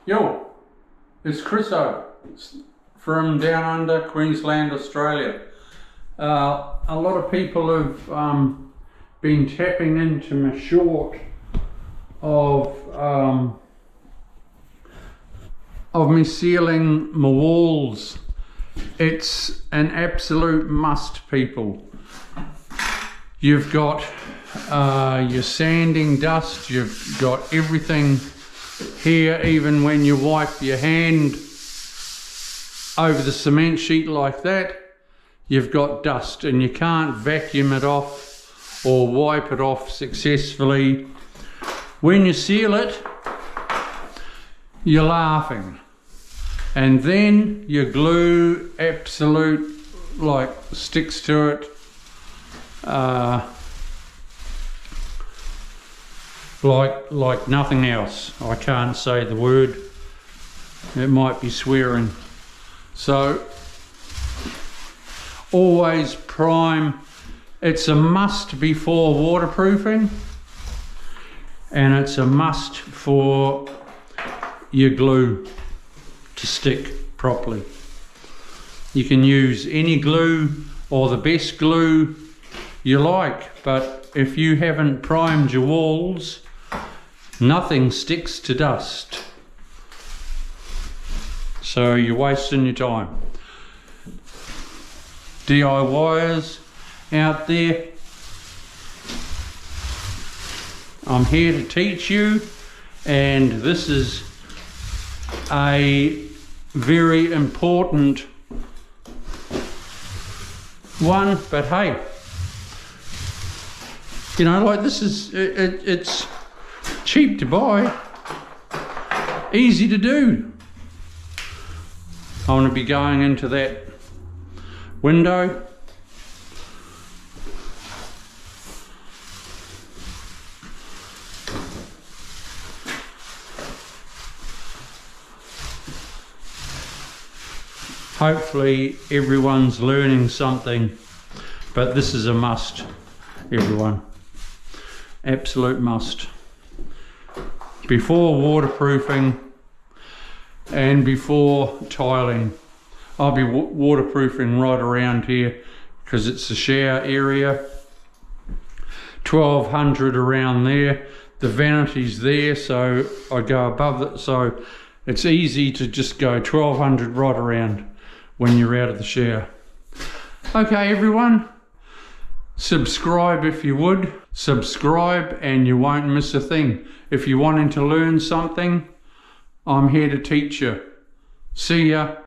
Yo, it's Chriso from down under Queensland, Australia. A lot of people have been tapping into my short of me sealing my walls. It's an absolute must, people. You've got your sanding dust, you've got everything here. Even when you wipe your hand over the cement sheet like that, you've got dust, and you can't vacuum it off or wipe it off successfully. When you seal it, you're laughing. And then your glue sticks to it like nothing else. I can't say the word, it might be swearing. So always prime. It's a must before waterproofing, and it's a must for your glue to stick properly. You can use any glue or the best glue you like, but if you haven't primed your walls, nothing sticks to dust. So you're wasting your time. DIYers out there, I'm here to teach you, and this is a very important one. But hey, you know, like, this is it's cheap to buy, easy to do. I want to be going into that window. Hopefully everyone's learning something, but this is a must, everyone. Absolute must. Before waterproofing and before tiling. I'll be waterproofing right around here because it's a shower area. 1200 around there. The vanity's there, so I go above it, so it's easy to just go 1200 right around when you're out of the shower. Okay, everyone, subscribe if you would. Subscribe and you won't miss a thing. If you're wanting to learn something, I'm here to teach you. See ya.